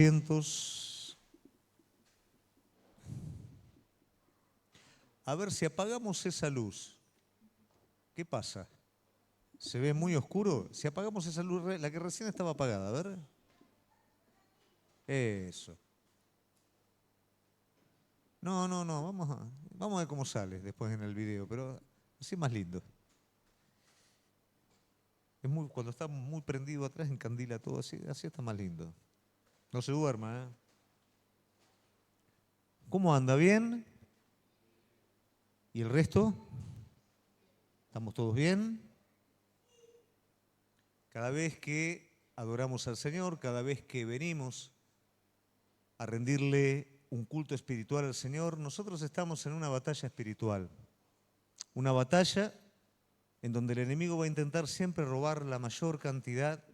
Asientos. A ver si apagamos esa luz. ¿Qué pasa? ¿Se ve muy oscuro? Si apagamos esa luz, la que recién estaba apagada, a ver. Eso. No, vamos a ver cómo sale después en el video, pero así es más lindo. Cuando está muy prendido atrás, encandila todo, así está más lindo. No se duerma, ¿eh? ¿Cómo anda? ¿Bien? ¿Y el resto? ¿Estamos todos bien? Cada vez que adoramos al Señor, cada vez que venimos a rendirle un culto espiritual al Señor, nosotros estamos en una batalla espiritual. Una batalla en donde el enemigo va a intentar siempre robar la mayor cantidad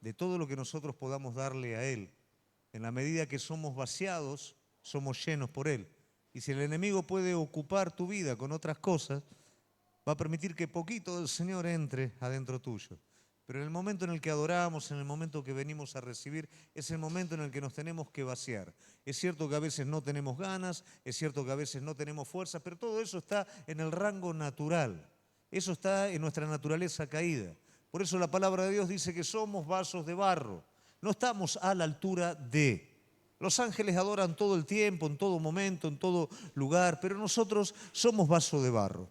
de todo lo que nosotros podamos darle a Él. En la medida que somos vaciados, somos llenos por Él. Y si el enemigo puede ocupar tu vida con otras cosas, va a permitir que poquito del Señor entre adentro tuyo. Pero en el momento en el que adoramos, en el momento que venimos a recibir, es el momento en el que nos tenemos que vaciar. Es cierto que a veces no tenemos ganas, es cierto que a veces no tenemos fuerza, pero todo eso está en el rango natural. Eso está en nuestra naturaleza caída. Por eso la palabra de Dios dice que somos vasos de barro. No estamos a la altura de. Los ángeles adoran todo el tiempo, en todo momento, en todo lugar, pero nosotros somos vasos de barro.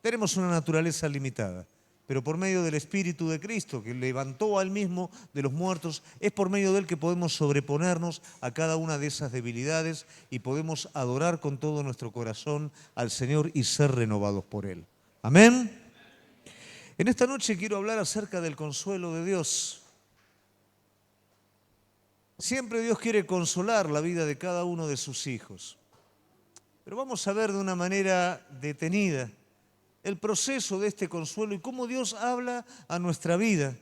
Tenemos una naturaleza limitada, pero por medio del Espíritu de Cristo, que levantó al mismo de los muertos, es por medio de Él que podemos sobreponernos a cada una de esas debilidades y podemos adorar con todo nuestro corazón al Señor y ser renovados por Él. Amén. En esta noche quiero hablar acerca del consuelo de Dios. Siempre Dios quiere consolar la vida de cada uno de sus hijos. Pero vamos a ver de una manera detenida el proceso de este consuelo y cómo Dios habla a nuestra vida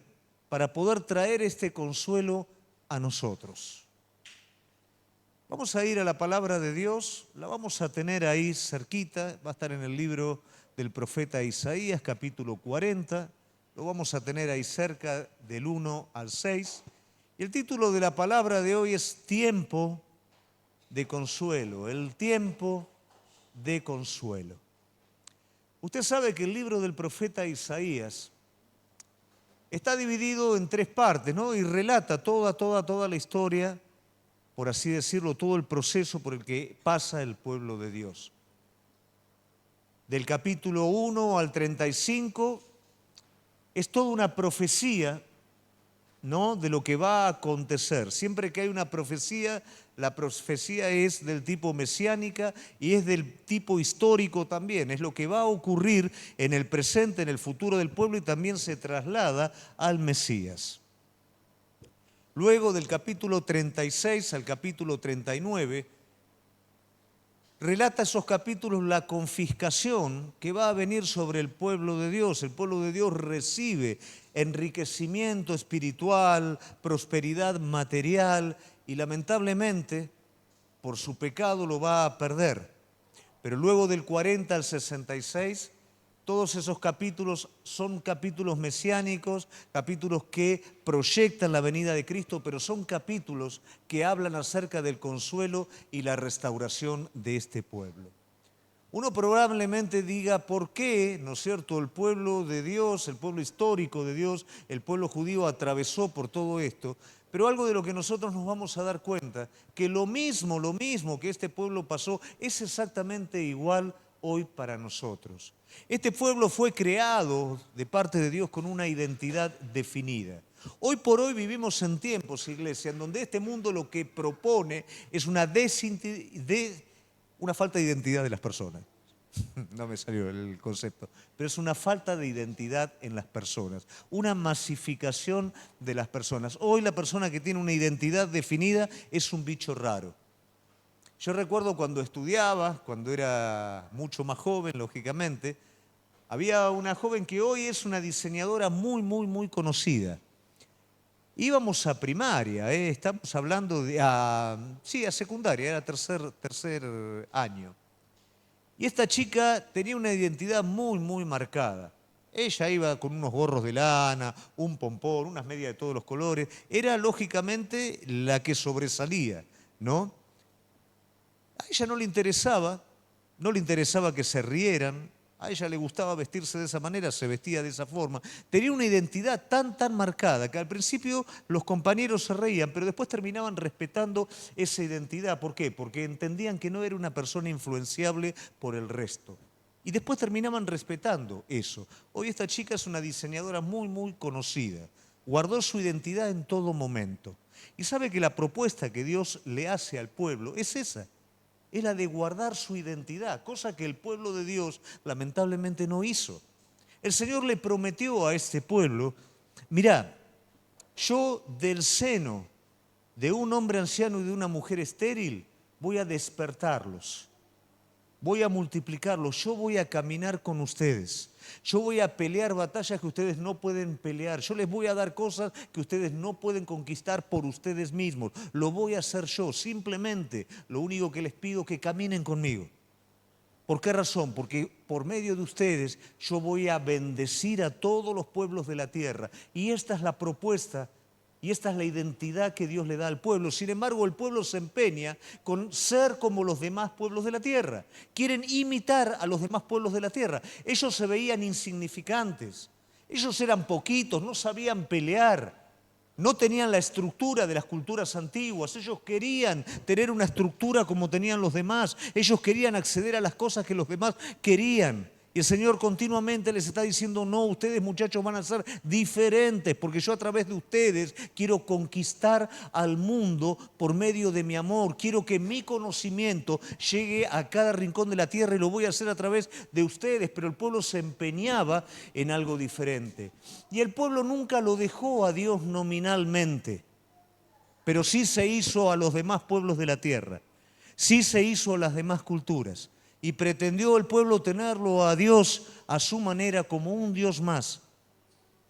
para poder traer este consuelo a nosotros. Vamos a ir a la palabra de Dios, la vamos a tener ahí cerquita, va a estar en el libro del profeta Isaías, capítulo 40, lo vamos a tener ahí cerca del 1 al 6. Y el título de la palabra de hoy es Tiempo de Consuelo, el tiempo de consuelo. Usted sabe que el libro del profeta Isaías está dividido en tres partes, ¿no? Y relata toda la historia, por así decirlo, todo el proceso por el que pasa el pueblo de Dios. Del capítulo 1 al 35 es toda una profecía, ¿no?, de lo que va a acontecer. Siempre que hay una profecía, la profecía es del tipo mesiánica y es del tipo histórico también. Es lo que va a ocurrir en el presente, en el futuro del pueblo y también se traslada al Mesías. Luego del capítulo 36 al capítulo 39, relata esos capítulos la confiscación que va a venir sobre el pueblo de Dios. El pueblo de Dios recibe enriquecimiento espiritual, prosperidad material y lamentablemente por su pecado lo va a perder. Pero luego del 40 al 66, todos esos capítulos son capítulos mesiánicos, capítulos que proyectan la venida de Cristo, pero son capítulos que hablan acerca del consuelo y la restauración de este pueblo. Uno probablemente diga, ¿por qué, no es cierto, el pueblo de Dios, el pueblo histórico de Dios, el pueblo judío atravesó por todo esto? Pero algo de lo que nosotros nos vamos a dar cuenta, que lo mismo que este pueblo pasó, es exactamente igual hoy para nosotros. Este pueblo fue creado de parte de Dios con una identidad definida. Hoy por hoy vivimos en tiempos, iglesia, en donde este mundo lo que propone es una falta de identidad de las personas. No me salió el concepto, pero es una falta de identidad en las personas, una masificación de las personas. Hoy la persona que tiene una identidad definida es un bicho raro. Yo recuerdo cuando estudiaba, cuando era mucho más joven, lógicamente, había una joven que hoy es una diseñadora muy conocida. Íbamos a primaria, estamos hablando de a secundaria, era tercer año. Y esta chica tenía una identidad muy marcada. Ella iba con unos gorros de lana, un pompón, unas medias de todos los colores. Era lógicamente la que sobresalía, ¿no? A ella no le interesaba que se rieran. A ella le gustaba vestirse de esa manera, se vestía de esa forma. Tenía una identidad tan marcada que al principio los compañeros se reían, pero después terminaban respetando esa identidad. ¿Por qué? Porque entendían que no era una persona influenciable por el resto. Y después terminaban respetando eso. Hoy esta chica es una diseñadora muy conocida. Guardó su identidad en todo momento. Y sabe que la propuesta que Dios le hace al pueblo es esa. Es la de guardar su identidad, cosa que el pueblo de Dios lamentablemente no hizo. El Señor le prometió a este pueblo, mirá, yo del seno de un hombre anciano y de una mujer estéril voy a despertarlos, voy a multiplicarlos, yo voy a caminar con ustedes. Yo voy a pelear batallas que ustedes no pueden pelear. Yo les voy a dar cosas que ustedes no pueden conquistar por ustedes mismos. Lo voy a hacer yo. Simplemente lo único que les pido es que caminen conmigo. ¿Por qué razón? Porque por medio de ustedes yo voy a bendecir a todos los pueblos de la tierra. Y esta es la propuesta. Y esta es la identidad que Dios le da al pueblo. Sin embargo, el pueblo se empeña con ser como los demás pueblos de la tierra. Quieren imitar a los demás pueblos de la tierra. Ellos se veían insignificantes. Ellos eran poquitos, no sabían pelear. No tenían la estructura de las culturas antiguas. Ellos querían tener una estructura como tenían los demás. Ellos querían acceder a las cosas que los demás querían. Y el Señor continuamente les está diciendo, no, ustedes muchachos van a ser diferentes, porque yo a través de ustedes quiero conquistar al mundo por medio de mi amor. Quiero que mi conocimiento llegue a cada rincón de la tierra y lo voy a hacer a través de ustedes. Pero el pueblo se empeñaba en algo diferente. Y el pueblo nunca lo dejó a Dios nominalmente, pero sí se hizo a los demás pueblos de la tierra. Sí se hizo a las demás culturas. Y pretendió el pueblo tenerlo a Dios a su manera como un Dios más.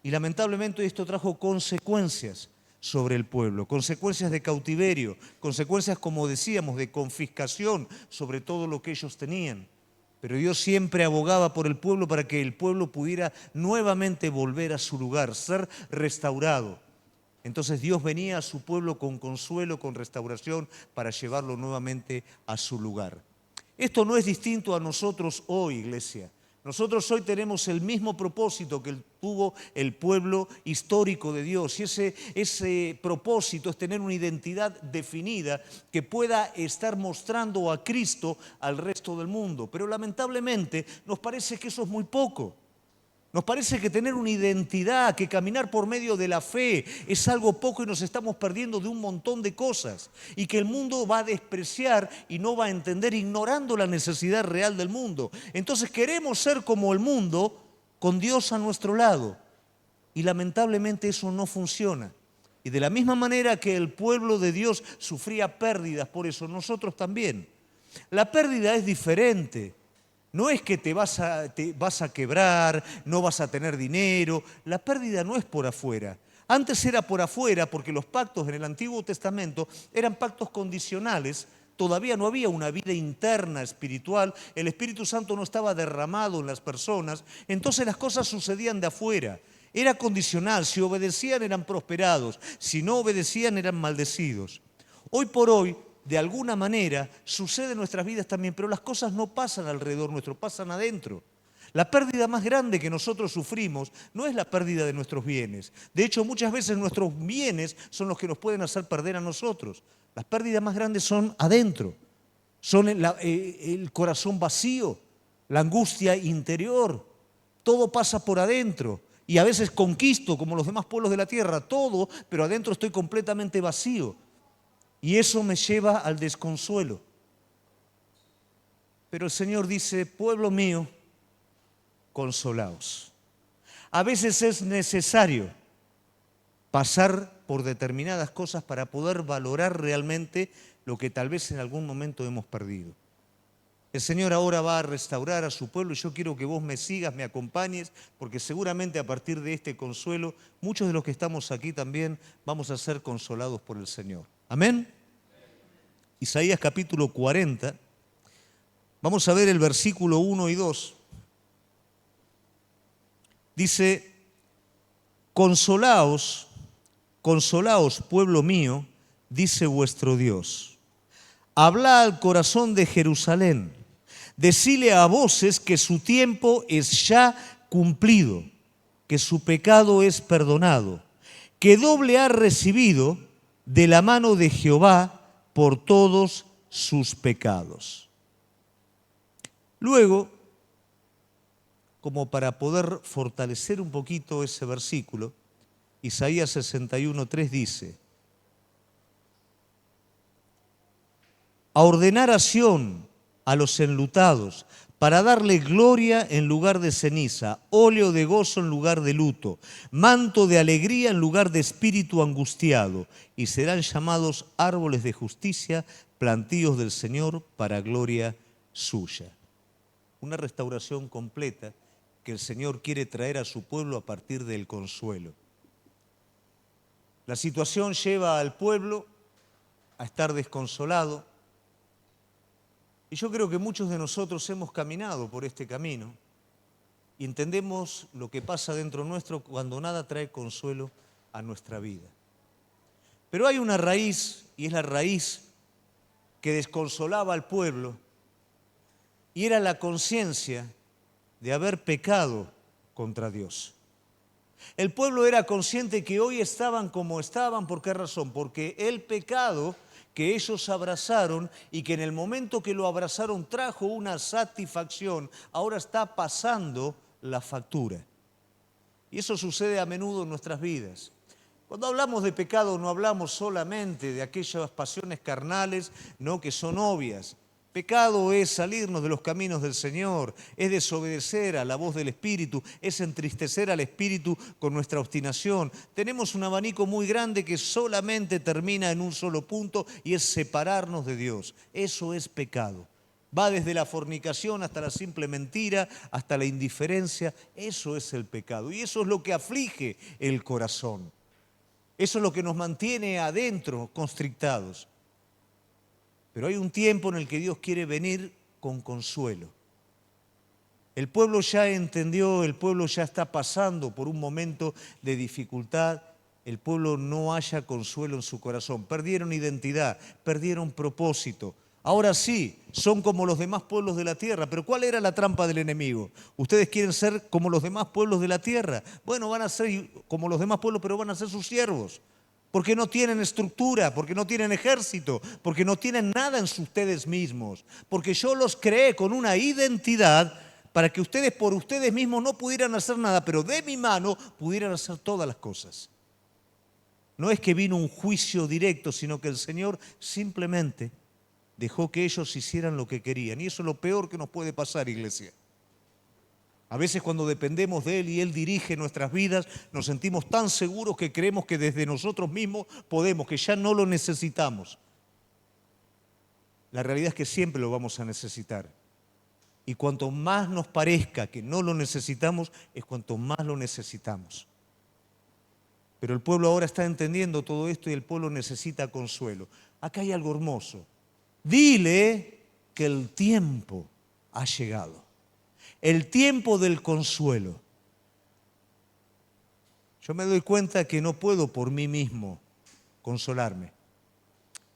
Y lamentablemente esto trajo consecuencias sobre el pueblo, consecuencias de cautiverio, consecuencias, como decíamos, de confiscación sobre todo lo que ellos tenían. Pero Dios siempre abogaba por el pueblo para que el pueblo pudiera nuevamente volver a su lugar, ser restaurado. Entonces Dios venía a su pueblo con consuelo, con restauración, para llevarlo nuevamente a su lugar. Esto no es distinto a nosotros hoy, iglesia. Nosotros hoy tenemos el mismo propósito que tuvo el pueblo histórico de Dios. Y ese propósito es tener una identidad definida que pueda estar mostrando a Cristo al resto del mundo. Pero lamentablemente nos parece que eso es muy poco. Nos parece que tener una identidad, que caminar por medio de la fe es algo poco y nos estamos perdiendo de un montón de cosas. Y que el mundo va a despreciar y no va a entender, ignorando la necesidad real del mundo. Entonces queremos ser como el mundo con Dios a nuestro lado. Y lamentablemente eso no funciona. Y de la misma manera que el pueblo de Dios sufría pérdidas por eso, nosotros también. La pérdida es diferente. No es que te vas a quebrar, no vas a tener dinero. La pérdida no es por afuera. Antes era por afuera porque los pactos en el Antiguo Testamento eran pactos condicionales. Todavía no había una vida interna espiritual. El Espíritu Santo no estaba derramado en las personas. Entonces las cosas sucedían de afuera. Era condicional. Si obedecían eran prosperados. Si no obedecían eran maldecidos. Hoy por hoy, de alguna manera, sucede en nuestras vidas también, pero las cosas no pasan alrededor nuestro, pasan adentro. La pérdida más grande que nosotros sufrimos no es la pérdida de nuestros bienes. De hecho, muchas veces nuestros bienes son los que nos pueden hacer perder a nosotros. Las pérdidas más grandes son adentro, son el corazón vacío, la angustia interior. Todo pasa por adentro. Y a veces conquisto, como los demás pueblos de la tierra, todo, pero adentro estoy completamente vacío. Y eso me lleva al desconsuelo. Pero el Señor dice, pueblo mío, consolaos. A veces es necesario pasar por determinadas cosas para poder valorar realmente lo que tal vez en algún momento hemos perdido. El Señor ahora va a restaurar a su pueblo y yo quiero que vos me sigas, me acompañes, porque seguramente a partir de este consuelo, muchos de los que estamos aquí también vamos a ser consolados por el Señor. Amén. Isaías capítulo 40, vamos a ver el versículo 1 y 2. Dice, consolaos, consolaos, pueblo mío, dice vuestro Dios. Habla al corazón de Jerusalén. Decile a voces que su tiempo es ya cumplido, que su pecado es perdonado, que doble ha recibido de la mano de Jehová por todos sus pecados. Luego, como para poder fortalecer un poquito ese versículo, Isaías 61:3 dice, a ordenar a Sión, a los enlutados, para darle gloria en lugar de ceniza, óleo de gozo en lugar de luto, manto de alegría en lugar de espíritu angustiado, y serán llamados árboles de justicia, plantíos del Señor para gloria suya. Una restauración completa que el Señor quiere traer a su pueblo a partir del consuelo. La situación lleva al pueblo a estar desconsolado, y yo creo que muchos de nosotros hemos caminado por este camino y entendemos lo que pasa dentro nuestro cuando nada trae consuelo a nuestra vida. Pero hay una raíz, y es la raíz que desconsolaba al pueblo, y era la conciencia de haber pecado contra Dios. El pueblo era consciente que hoy estaban como estaban. ¿Por qué razón? Porque el pecado que ellos abrazaron y que en el momento que lo abrazaron trajo una satisfacción, ahora está pasando la factura. Y eso sucede a menudo en nuestras vidas. Cuando hablamos de pecado no hablamos solamente de aquellas pasiones carnales, no, que son obvias. Pecado es salirnos de los caminos del Señor, es desobedecer a la voz del Espíritu, es entristecer al Espíritu con nuestra obstinación. Tenemos un abanico muy grande que solamente termina en un solo punto y es separarnos de Dios. Eso es pecado. Va desde la fornicación hasta la simple mentira, hasta la indiferencia. Eso es el pecado y eso es lo que aflige el corazón. Eso es lo que nos mantiene adentro constrictados. Pero hay un tiempo en el que Dios quiere venir con consuelo. El pueblo ya entendió, el pueblo ya está pasando por un momento de dificultad. El pueblo no halla consuelo en su corazón. Perdieron identidad, perdieron propósito. Ahora sí, son como los demás pueblos de la tierra. Pero ¿cuál era la trampa del enemigo? Ustedes quieren ser como los demás pueblos de la tierra. Bueno, van a ser como los demás pueblos, pero van a ser sus siervos. Porque no tienen estructura, porque no tienen ejército, porque no tienen nada en ustedes mismos. Porque yo los creé con una identidad para que ustedes por ustedes mismos no pudieran hacer nada, pero de mi mano pudieran hacer todas las cosas. No es que vino un juicio directo, sino que el Señor simplemente dejó que ellos hicieran lo que querían. Y eso es lo peor que nos puede pasar, iglesia. A veces cuando dependemos de Él y Él dirige nuestras vidas, nos sentimos tan seguros que creemos que desde nosotros mismos podemos, que ya no lo necesitamos. La realidad es que siempre lo vamos a necesitar. Y cuanto más nos parezca que no lo necesitamos, es cuanto más lo necesitamos. Pero el pueblo ahora está entendiendo todo esto y el pueblo necesita consuelo. Acá hay algo hermoso. Dile que el tiempo ha llegado. El tiempo del consuelo. Yo me doy cuenta que no puedo por mí mismo consolarme.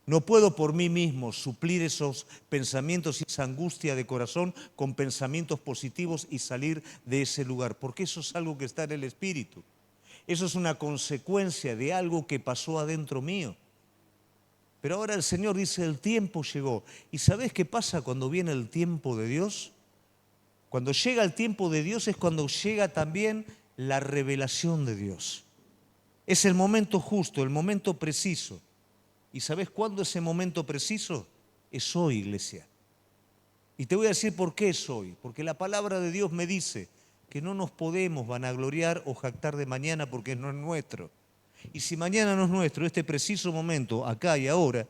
No puedo por mí mismo suplir esos pensamientos y esa angustia de corazón con pensamientos positivos y salir de ese lugar, porque eso es algo que está en el espíritu. Eso es una consecuencia de algo que pasó adentro mío. Pero ahora el Señor dice, el tiempo llegó. ¿Y sabés qué pasa cuando viene el tiempo de Dios? Cuando llega el tiempo de Dios es cuando llega también la revelación de Dios. Es el momento justo, el momento preciso. ¿Y sabés cuándo es ese momento preciso? Es hoy, iglesia. Y te voy a decir por qué es hoy. Porque la palabra de Dios me dice que no nos podemos vanagloriar o jactar de mañana porque no es nuestro. Y si mañana no es nuestro, este preciso momento, acá y ahora,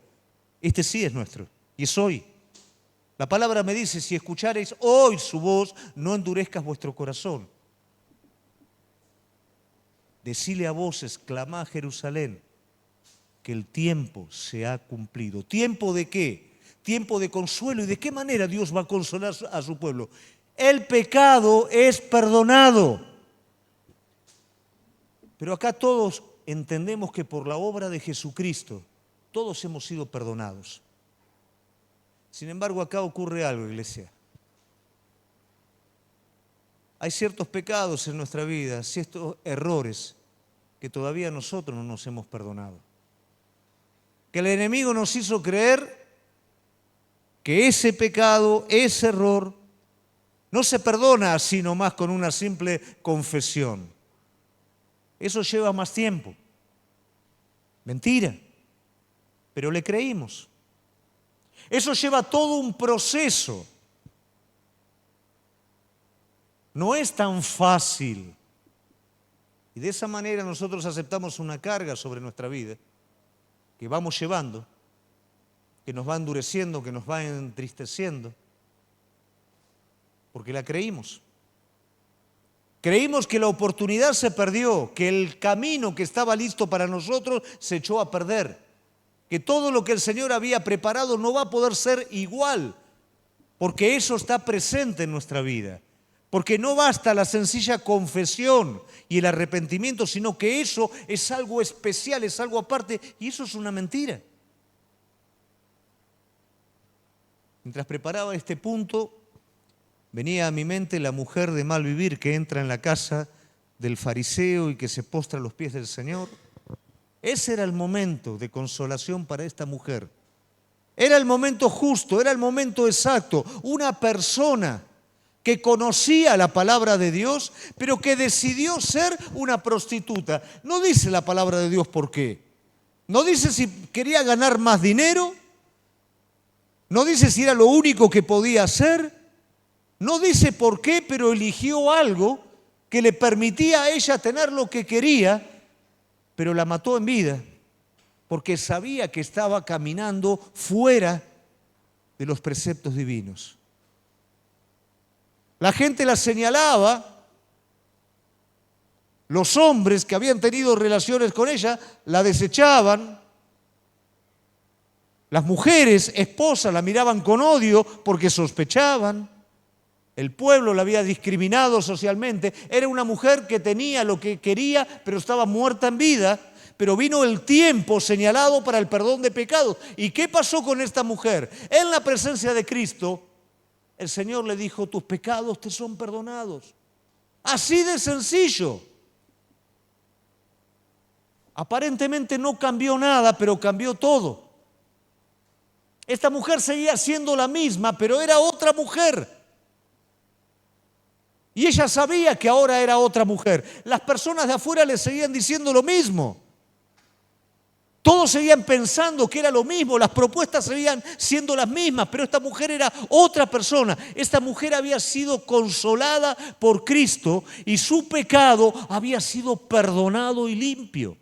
este sí es nuestro. Y es hoy. La palabra me dice, si escuchareis hoy su voz, no endurezcas vuestro corazón. Decile a voces, clamá a Jerusalén, que el tiempo se ha cumplido. ¿Tiempo de qué? Tiempo de consuelo. ¿Y de qué manera Dios va a consolar a su pueblo? El pecado es perdonado. Pero acá todos entendemos que por la obra de Jesucristo, todos hemos sido perdonados. Sin embargo, acá ocurre algo, iglesia. Hay ciertos pecados en nuestra vida, ciertos errores que todavía nosotros no nos hemos perdonado. Que el enemigo nos hizo creer que ese pecado, ese error, no se perdona así nomás con una simple confesión. Eso lleva más tiempo. Mentira. Pero le creímos. Eso lleva todo un proceso. No es tan fácil. Y de esa manera nosotros aceptamos una carga sobre nuestra vida que vamos llevando, que nos va endureciendo, que nos va entristeciendo, porque la creímos. Creímos que la oportunidad se perdió, que el camino que estaba listo para nosotros se echó a perder, que todo lo que el Señor había preparado no va a poder ser igual, porque eso está presente en nuestra vida. Porque no basta la sencilla confesión y el arrepentimiento, sino que eso es algo especial, es algo aparte, y eso es una mentira. Mientras preparaba este punto, venía a mi mente la mujer de mal vivir que entra en la casa del fariseo y que se postra a los pies del Señor. Ese era el momento de consolación para esta mujer. Era el momento justo, era el momento exacto. Una persona que conocía la palabra de Dios, pero que decidió ser una prostituta. No dice la palabra de Dios por qué. No dice si quería ganar más dinero. No dice si era lo único que podía hacer. No dice por qué, pero eligió algo que le permitía a ella tener lo que quería, pero la mató en vida, porque sabía que estaba caminando fuera de los preceptos divinos. La gente la señalaba, los hombres que habían tenido relaciones con ella la desechaban, las mujeres, esposas, la miraban con odio porque sospechaban, el pueblo la había discriminado socialmente, era una mujer que tenía lo que quería pero estaba muerta en vida, pero vino el tiempo señalado para el perdón de pecados. ¿Y qué pasó con esta mujer? En la presencia de Cristo, el Señor le dijo, tus pecados te son perdonados. Así de sencillo. Aparentemente no cambió nada, pero cambió todo. Esta mujer seguía siendo la misma, pero era otra mujer. Y ella sabía que ahora era otra mujer. Las personas de afuera le seguían diciendo lo mismo. Todos seguían pensando que era lo mismo, las propuestas seguían siendo las mismas, pero esta mujer era otra persona. Esta mujer había sido consolada por Cristo y su pecado había sido perdonado y limpio.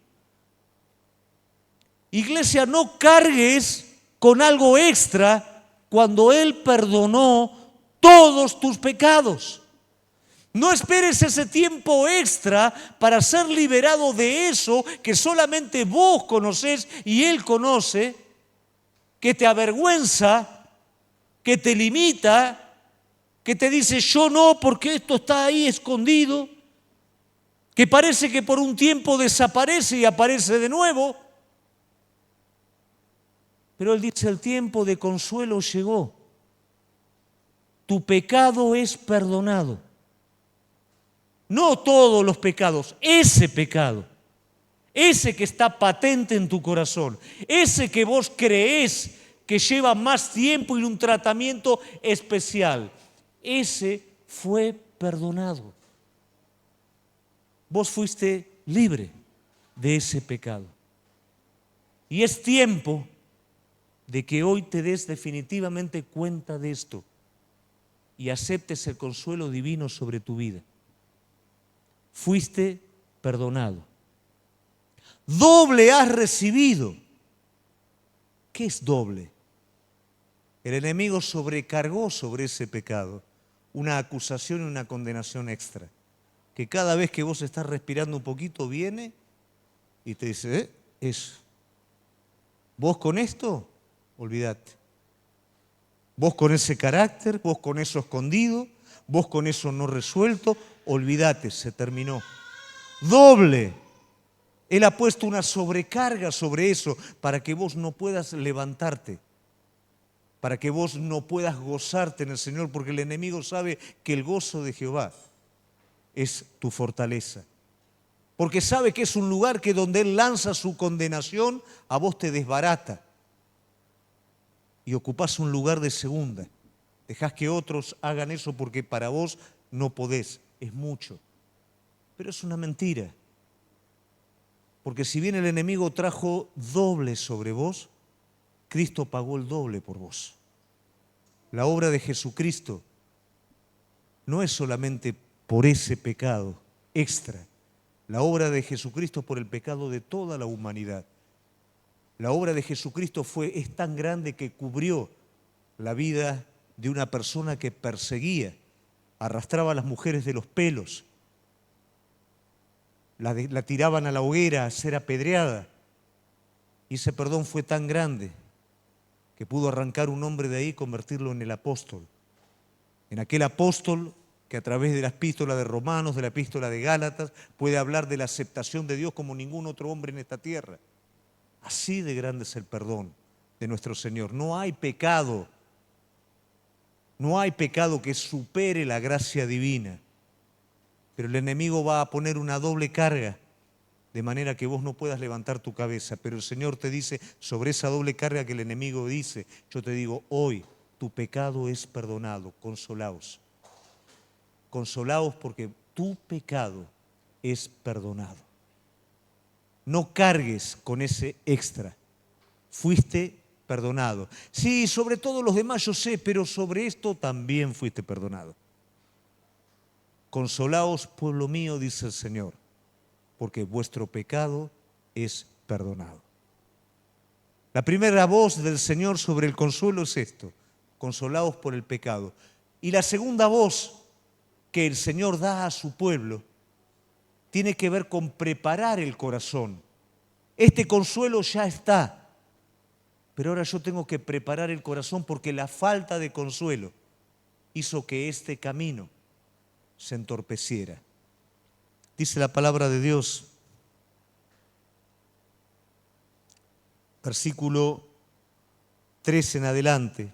Iglesia, no cargues con algo extra cuando Él perdonó todos tus pecados. No esperes ese tiempo extra para ser liberado de eso que solamente vos conocés y Él conoce, que te avergüenza, que te limita, que te dice yo no porque esto está ahí escondido, que parece que por un tiempo desaparece y aparece de nuevo. Pero Él dice, el tiempo de consuelo llegó. Tu pecado es perdonado. No todos los pecados, ese pecado, ese que está patente en tu corazón, ese que vos creés que lleva más tiempo y un tratamiento especial, ese fue perdonado. Vos fuiste libre de ese pecado. Y es tiempo de que hoy te des definitivamente cuenta de esto y aceptes el consuelo divino sobre tu vida. Fuiste perdonado. Doble has recibido. ¿Qué es doble? El enemigo sobrecargó sobre ese pecado una acusación y una condenación extra. Que cada vez que vos estás respirando un poquito viene y te dice, eso. Vos con esto, olvídate. Vos con ese carácter, vos con eso escondido, vos con eso no resuelto, olvídate, se terminó. Doble Él ha puesto una sobrecarga sobre eso para que vos no puedas levantarte, para que vos no puedas gozarte en el Señor, porque el enemigo sabe que el gozo de Jehová es tu fortaleza. Porque sabe que es un lugar que donde Él lanza su condenación, a vos te desbarata. Y ocupás un lugar de segunda. Dejás que otros hagan eso porque para vos no podés, es mucho. Pero es una mentira. Porque si bien el enemigo trajo doble sobre vos, Cristo pagó el doble por vos. La obra de Jesucristo no es solamente por ese pecado extra. La obra de Jesucristo es por el pecado de toda la humanidad. La obra de Jesucristo es tan grande que cubrió la vida de una persona que perseguía, arrastraba a las mujeres de los pelos, la tiraban a la hoguera a ser apedreada. Y ese perdón fue tan grande que pudo arrancar un hombre de ahí y convertirlo en el apóstol. En aquel apóstol que a través de la epístola de Romanos, de la epístola de Gálatas, puede hablar de la aceptación de Dios como ningún otro hombre en esta tierra. Así de grande es el perdón de nuestro Señor. No hay pecado que supere la gracia divina. Pero el enemigo va a poner una doble carga, de manera que vos no puedas levantar tu cabeza. Pero el Señor te dice, sobre esa doble carga que el enemigo dice, yo te digo, hoy tu pecado es perdonado, consolaos. Consolaos porque tu pecado es perdonado. No cargues con ese extra. Fuiste perdonado. Sí, sobre todo los demás yo sé, pero sobre esto también fuiste perdonado. Consolaos, pueblo mío, dice el Señor, porque vuestro pecado es perdonado. La primera voz del Señor sobre el consuelo es esto: consolaos por el pecado. Y la segunda voz que el Señor da a su pueblo tiene que ver con preparar el corazón. Este consuelo ya está, pero ahora yo tengo que preparar el corazón porque la falta de consuelo hizo que este camino se entorpeciera. Dice la palabra de Dios, versículo 3 en adelante: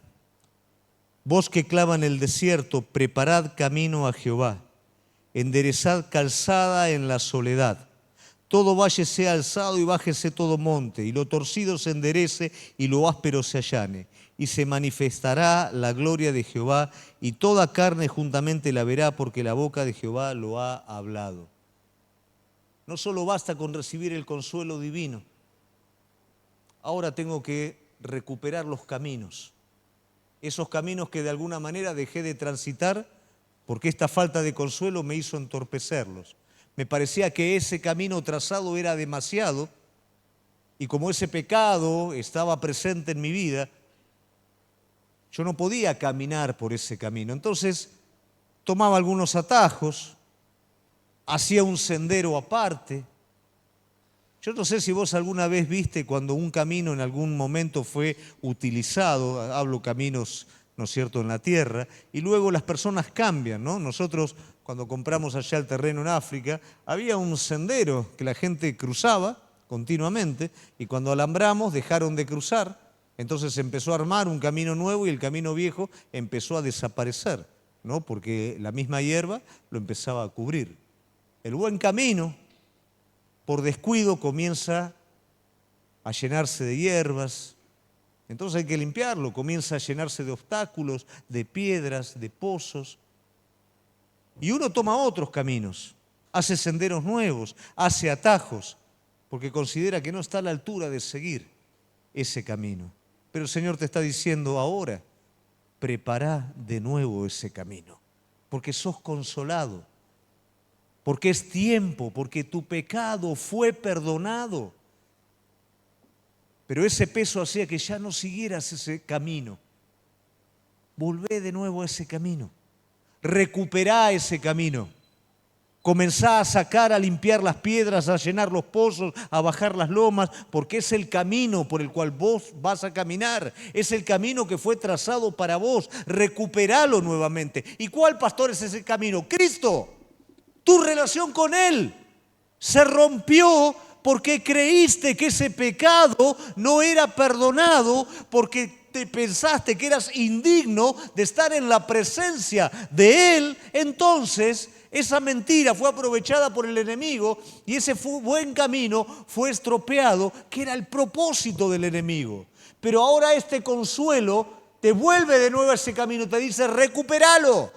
vos que clava en el desierto, preparad camino a Jehová, enderezad calzada en la soledad. Todo valle sea alzado y bájese todo monte, y lo torcido se enderece y lo áspero se allane. Y se manifestará la gloria de Jehová, y toda carne juntamente la verá, porque la boca de Jehová lo ha hablado. No solo basta con recibir el consuelo divino, ahora tengo que recuperar los caminos. Esos caminos que de alguna manera dejé de transitar porque esta falta de consuelo me hizo entorpecerlos. Me parecía que ese camino trazado era demasiado y como ese pecado estaba presente en mi vida, yo no podía caminar por ese camino. Entonces tomaba algunos atajos, hacía un sendero aparte. Yo no sé si vos alguna vez viste cuando un camino en algún momento fue utilizado, hablo caminos, ¿no es cierto?, en la tierra, y luego las personas cambian, ¿no? Nosotros cuando compramos allá el terreno en África, había un sendero que la gente cruzaba continuamente y cuando alambramos dejaron de cruzar, entonces se empezó a armar un camino nuevo y el camino viejo empezó a desaparecer, ¿no? Porque la misma hierba lo empezaba a cubrir. El buen camino, por descuido, comienza a llenarse de hierbas, entonces hay que limpiarlo, comienza a llenarse de obstáculos, de piedras, de pozos. Y uno toma otros caminos, hace senderos nuevos, hace atajos, porque considera que no está a la altura de seguir ese camino. Pero el Señor te está diciendo ahora, prepará de nuevo ese camino, porque sos consolado, porque es tiempo, porque tu pecado fue perdonado. Pero ese peso hacía que ya no siguieras ese camino. Volvé de nuevo a ese camino. Recuperá ese camino. Comenzá a sacar, a limpiar las piedras, a llenar los pozos, a bajar las lomas, porque es el camino por el cual vos vas a caminar. Es el camino que fue trazado para vos. Recuperalo nuevamente. ¿Y cuál, pastor, es ese camino? Cristo. Tu relación con Él se rompió porque creíste que ese pecado no era perdonado, porque te pensaste que eras indigno de estar en la presencia de Él, entonces esa mentira fue aprovechada por el enemigo y ese buen camino fue estropeado, que era el propósito del enemigo. Pero ahora este consuelo te vuelve de nuevo a ese camino, te dice, recupéralo.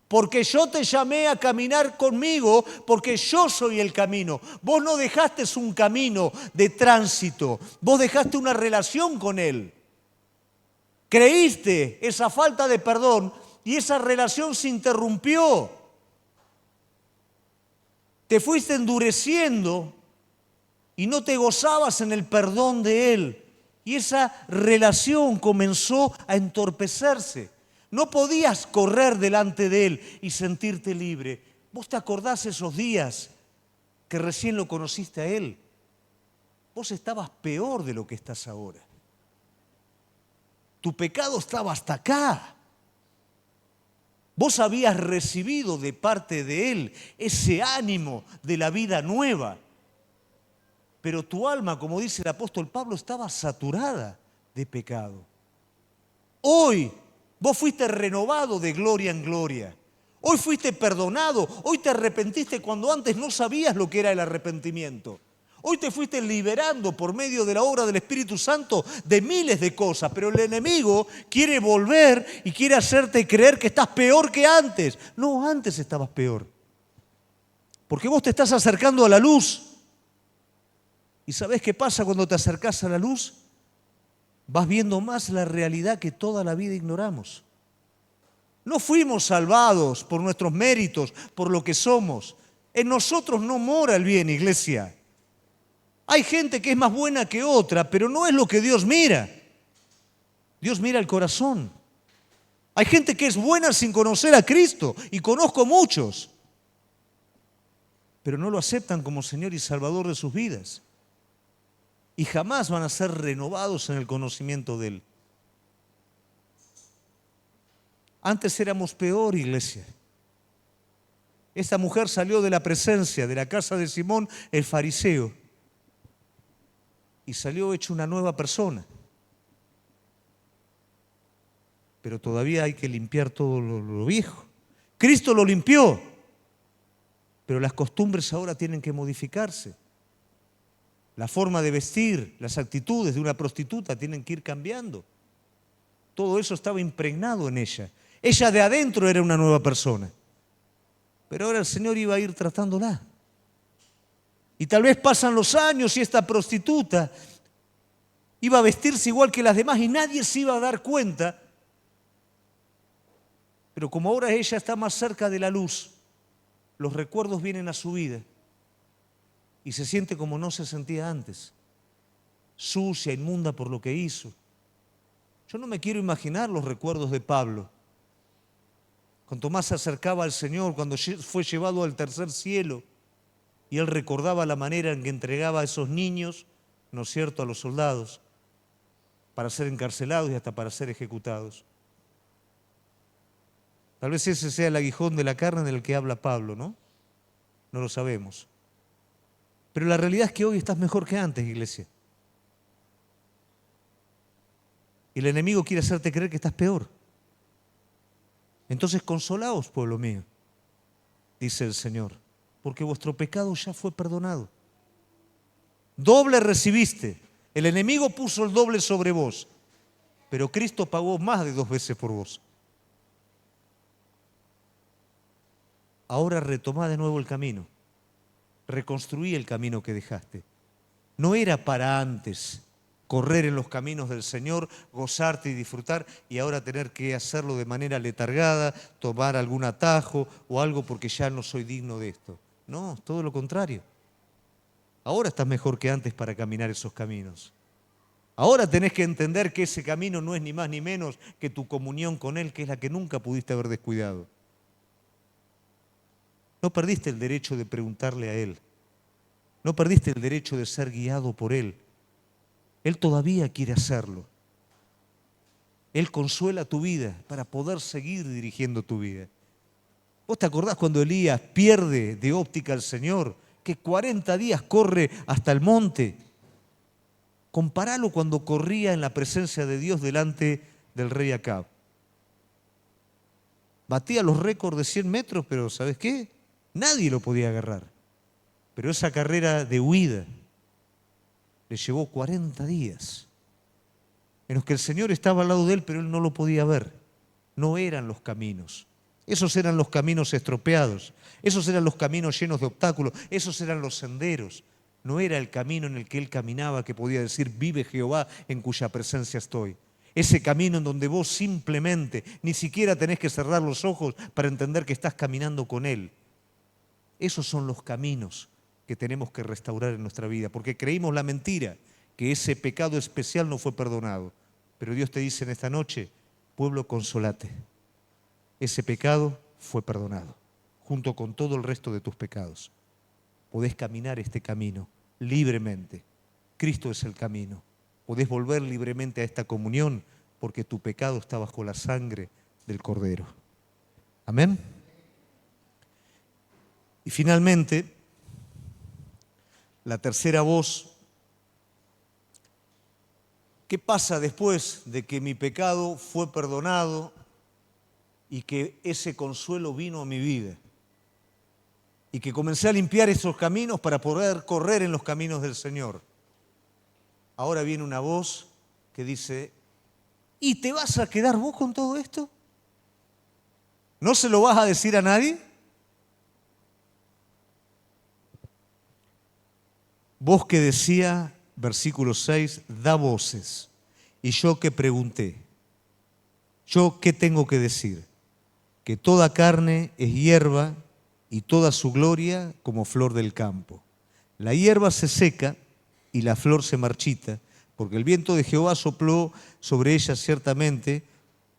Porque yo te llamé a caminar conmigo, porque yo soy el camino. Vos no dejaste un camino de tránsito, vos dejaste una relación con Él. Creíste esa falta de perdón y esa relación se interrumpió. Te fuiste endureciendo y no te gozabas en el perdón de Él. Y esa relación comenzó a entorpecerse. No podías correr delante de Él y sentirte libre. ¿Vos te acordás esos días que recién lo conociste a Él? Vos estabas peor de lo que estás ahora. Tu pecado estaba hasta acá. Vos habías recibido de parte de Él ese ánimo de la vida nueva. Pero tu alma, como dice el apóstol Pablo, estaba saturada de pecado. Hoy vos fuiste renovado de gloria en gloria. Hoy fuiste perdonado. Hoy te arrepentiste cuando antes no sabías lo que era el arrepentimiento. Hoy te fuiste liberando por medio de la obra del Espíritu Santo de miles de cosas, pero el enemigo quiere volver y quiere hacerte creer que estás peor que antes. No, antes estabas peor. Porque vos te estás acercando a la luz. ¿Y sabés qué pasa cuando te acercás a la luz? Vas viendo más la realidad que toda la vida ignoramos. No fuimos salvados por nuestros méritos, por lo que somos. En nosotros no mora el bien, iglesia. Hay gente que es más buena que otra, pero no es lo que Dios mira. Dios mira el corazón. Hay gente que es buena sin conocer a Cristo, y conozco muchos, pero no lo aceptan como Señor y Salvador de sus vidas. Y jamás van a ser renovados en el conocimiento de Él. Antes éramos peor, iglesia. Esta mujer salió de la presencia de la casa de Simón el fariseo y salió hecha una nueva persona. Pero todavía hay que limpiar todo lo viejo. Cristo lo limpió, pero las costumbres ahora tienen que modificarse. La forma de vestir, las actitudes de una prostituta tienen que ir cambiando. Todo eso estaba impregnado en ella. Ella de adentro era una nueva persona. Pero ahora el Señor iba a ir tratándola. Y tal vez pasan los años y esta prostituta iba a vestirse igual que las demás y nadie se iba a dar cuenta. Pero como ahora ella está más cerca de la luz, los recuerdos vienen a su vida. Y se siente como no se sentía antes, sucia, inmunda por lo que hizo. Yo no me quiero imaginar los recuerdos de Pablo. Cuanto más se acercaba al Señor, cuando fue llevado al tercer cielo, y él recordaba la manera en que entregaba a esos niños, ¿no es cierto?, a los soldados, para ser encarcelados y hasta para ser ejecutados. Tal vez ese sea el aguijón de la carne del que habla Pablo, ¿no? No lo sabemos. Pero la realidad es que hoy estás mejor que antes, iglesia. Y el enemigo quiere hacerte creer que estás peor. Entonces consolaos, pueblo mío, dice el Señor, porque vuestro pecado ya fue perdonado. Doble recibiste. El enemigo puso el doble sobre vos, pero Cristo pagó más de 2 veces por vos. Ahora retomá de nuevo el camino. Reconstruí el camino que dejaste. No era para antes correr en los caminos del Señor, gozarte y disfrutar, y ahora tener que hacerlo de manera letargada, tomar algún atajo o algo porque ya no soy digno de esto. No, todo lo contrario. Ahora estás mejor que antes para caminar esos caminos. Ahora tenés que entender que ese camino no es ni más ni menos que tu comunión con Él, que es la que nunca pudiste haber descuidado. No perdiste el derecho de preguntarle a Él. No perdiste el derecho de ser guiado por Él. Él todavía quiere hacerlo. Él consuela tu vida para poder seguir dirigiendo tu vida. ¿Vos te acordás cuando Elías pierde de óptica al Señor, que 40 días corre hasta el monte. Compáralo cuando corría en la presencia de Dios delante del rey Acab. Batía los récords de 100 metros, pero ¿sabes qué? Nadie lo podía agarrar. Pero esa carrera de huida le llevó 40 días, en los que el Señor estaba al lado de él, pero él no lo podía ver. No eran los caminos. Esos eran los caminos estropeados. Esos eran los caminos llenos de obstáculos. Esos eran los senderos. No era el camino en el que él caminaba que podía decir, vive Jehová en cuya presencia estoy. Ese camino en donde vos simplemente ni siquiera tenés que cerrar los ojos para entender que estás caminando con Él. Esos son los caminos que tenemos que restaurar en nuestra vida, porque creímos la mentira, que ese pecado especial no fue perdonado. Pero Dios te dice en esta noche, pueblo, consolate. Ese pecado fue perdonado, junto con todo el resto de tus pecados. Podés caminar este camino libremente. Cristo es el camino. Podés volver libremente a esta comunión porque tu pecado está bajo la sangre del Cordero. Amén. Y finalmente, la tercera voz. ¿Qué pasa después de que mi pecado fue perdonado y que ese consuelo vino a mi vida? Y que comencé a limpiar esos caminos para poder correr en los caminos del Señor. Ahora viene una voz que dice, ¿y te vas a quedar vos con todo esto? ¿No se lo vas a decir a nadie? Voz que decía, versículo 6, da voces. Y yo que pregunté, ¿yo qué tengo que decir? Que toda carne es hierba y toda su gloria como flor del campo. La hierba se seca y la flor se marchita, porque el viento de Jehová sopló sobre ella ciertamente,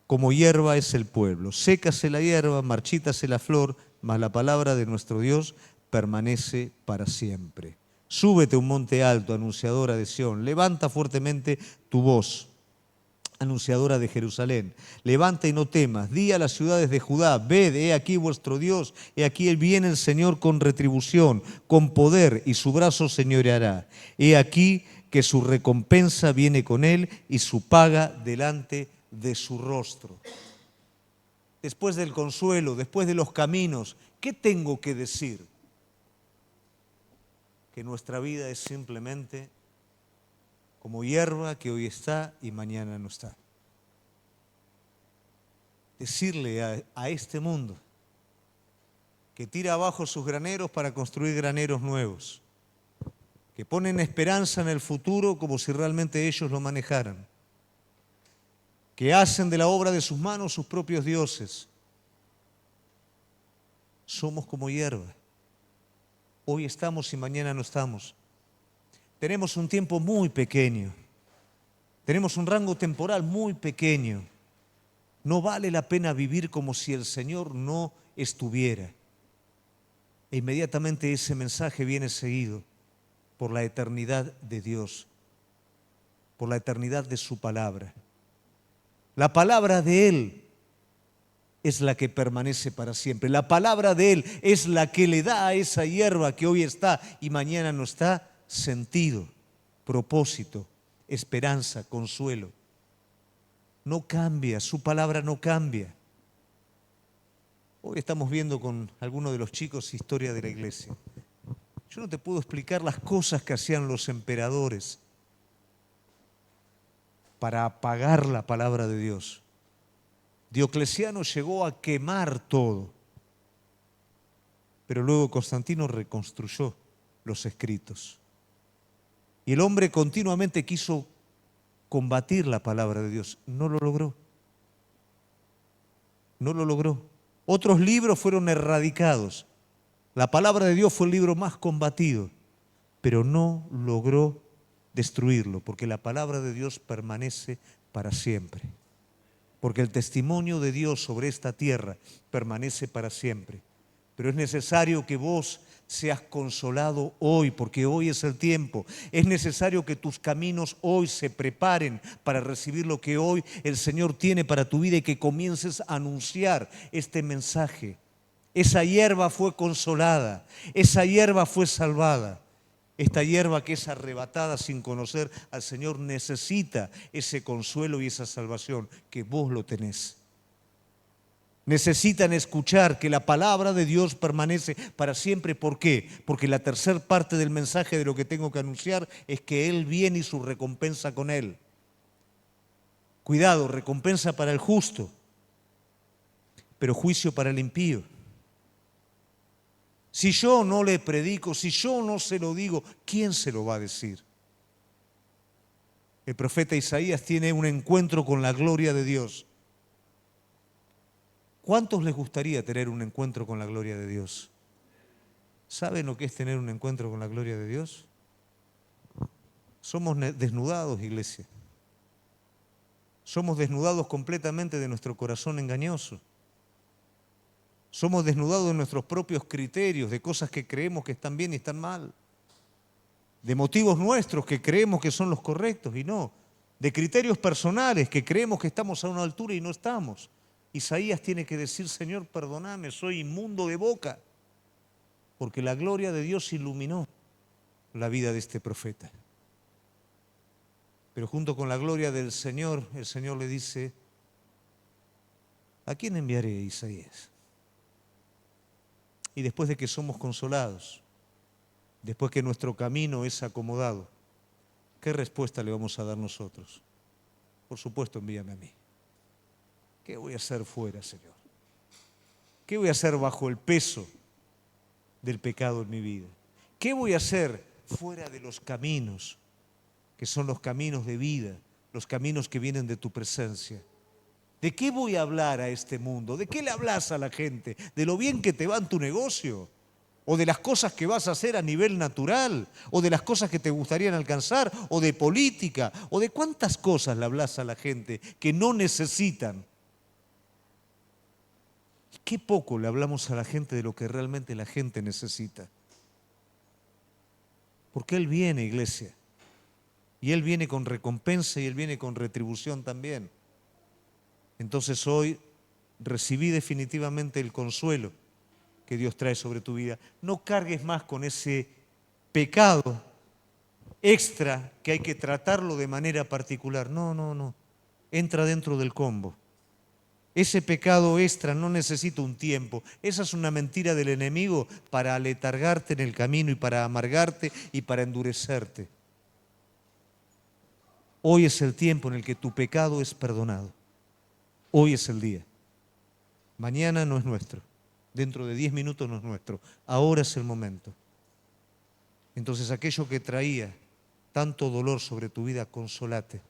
como hierba es el pueblo. Sécase la hierba, marchítase la flor, mas la palabra de nuestro Dios permanece para siempre. Súbete a un monte alto, anunciadora de Sión, levanta fuertemente tu voz, anunciadora de Jerusalén. Levanta y no temas, di a las ciudades de Judá, ved, he aquí vuestro Dios, he aquí viene el Señor con retribución, con poder, y su brazo señoreará. He aquí que su recompensa viene con él y su paga delante de su rostro. Después del consuelo, después de los caminos, ¿qué tengo que decir? Que nuestra vida es simplemente como hierba que hoy está y mañana no está. Decirle a este mundo que tira abajo sus graneros para construir graneros nuevos, que ponen esperanza en el futuro como si realmente ellos lo manejaran, que hacen de la obra de sus manos sus propios dioses. Somos como hierba. Hoy estamos y mañana no estamos. Tenemos un tiempo muy pequeño. Tenemos un rango temporal muy pequeño. No vale la pena vivir como si el Señor no estuviera. E inmediatamente ese mensaje viene seguido por la eternidad de Dios, por la eternidad de su palabra. La palabra de Él es la que permanece para siempre. La palabra de Él es la que le da a esa hierba que hoy está y mañana no está sentido, propósito, esperanza, consuelo. No cambia, su palabra no cambia. Hoy estamos viendo con algunos de los chicos historia de la iglesia. Yo no te puedo explicar las cosas que hacían los emperadores para apagar la palabra de Dios. Diocleciano llegó a quemar todo, pero luego Constantino reconstruyó los escritos. Y el hombre continuamente quiso combatir la palabra de Dios. No lo logró. No lo logró. Otros libros fueron erradicados. La palabra de Dios fue el libro más combatido, pero no logró destruirlo, porque la palabra de Dios permanece para siempre. Porque el testimonio de Dios sobre esta tierra permanece para siempre. Pero es necesario que vos seas consolado hoy, porque hoy es el tiempo. Es necesario que tus caminos hoy se preparen para recibir lo que hoy el Señor tiene para tu vida y que comiences a anunciar este mensaje Esa hierba fue consolada, esa hierba fue salvada. Esta hierba que es arrebatada sin conocer al Señor necesita ese consuelo y esa salvación que vos lo tenés. Necesitan escuchar que la palabra de Dios permanece para siempre. ¿Por qué? Porque la tercera parte del mensaje de lo que tengo que anunciar es que Él viene y su recompensa con Él. Cuidado, recompensa para el justo, pero juicio para el impío. Si yo no le predico, si yo no se lo digo, ¿quién se lo va a decir? El profeta Isaías tiene un encuentro con la gloria de Dios. ¿Cuántos les gustaría tener un encuentro con la gloria de Dios? ¿Saben lo que es tener un encuentro con la gloria de Dios? Somos desnudados, iglesia. Somos desnudados completamente de nuestro corazón engañoso. Somos desnudados de nuestros propios criterios, de cosas que creemos que están bien y están mal. De motivos nuestros que creemos que son los correctos y no. De criterios personales que creemos que estamos a una altura y no estamos. Isaías tiene que decir, Señor, perdóname, soy inmundo de boca. Porque la gloria de Dios iluminó la vida de este profeta. Pero junto con la gloria del Señor, el Señor le dice, ¿a quién enviaré, Isaías? Y después de que somos consolados, después que nuestro camino es acomodado, ¿qué respuesta le vamos a dar nosotros? Por supuesto, envíame a mí. ¿Qué voy a hacer fuera, Señor? ¿Qué voy a hacer bajo el peso del pecado en mi vida? ¿Qué voy a hacer fuera de los caminos, que son los caminos de vida, los caminos que vienen de tu presencia? ¿De qué voy a hablar a este mundo? ¿De qué le hablas a la gente? ¿De lo bien que te va en tu negocio? ¿O de las cosas que vas a hacer a nivel natural? ¿O de las cosas que te gustarían alcanzar? ¿O de política? ¿O de cuántas cosas le hablas a la gente que no necesitan? Qué poco le hablamos a la gente de lo que realmente la gente necesita. Porque Él viene, iglesia. Y Él viene con recompensa y Él viene con retribución también. Entonces hoy recibí definitivamente el consuelo que Dios trae sobre tu vida. No cargues más con ese pecado extra que hay que tratarlo de manera particular. No, no, no. Entra dentro del combo. Ese pecado extra no necesita un tiempo. Esa es una mentira del enemigo para aletargarte en el camino y para amargarte y para endurecerte. Hoy es el tiempo en el que tu pecado es perdonado. Hoy es el día. Mañana no es nuestro. Dentro de 10 minutos no es nuestro. Ahora es el momento. Entonces aquello que traía tanto dolor sobre tu vida, consólate,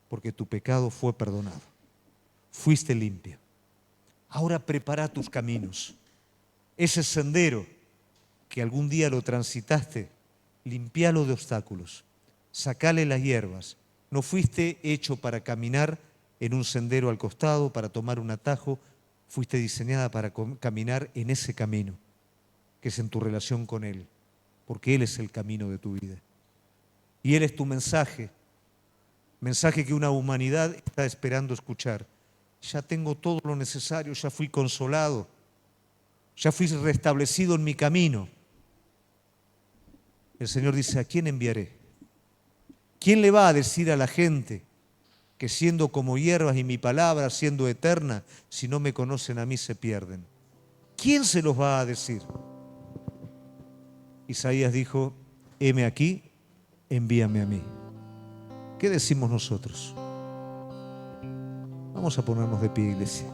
porque tu pecado fue perdonado. Fuiste limpio. Ahora prepara tus caminos. Ese sendero que algún día lo transitaste, limpialo de obstáculos. Sacale las hierbas. No fuiste hecho para caminar en un sendero al costado, para tomar un atajo. Fuiste diseñada para caminar en ese camino, que es en tu relación con Él, porque Él es el camino de tu vida. Y Él es tu mensaje que una humanidad está esperando escuchar. Ya tengo todo lo necesario, ya fui consolado, ya fui restablecido en mi camino. El Señor dice, ¿a quién enviaré? ¿Quién le va a decir a la gente que siendo como hierbas y mi palabra siendo eterna, si no me conocen a mí se pierden? ¿Quién se los va a decir? Isaías dijo, heme aquí, envíame a mí. ¿Qué decimos nosotros? Vamos a ponernos de pie, iglesia.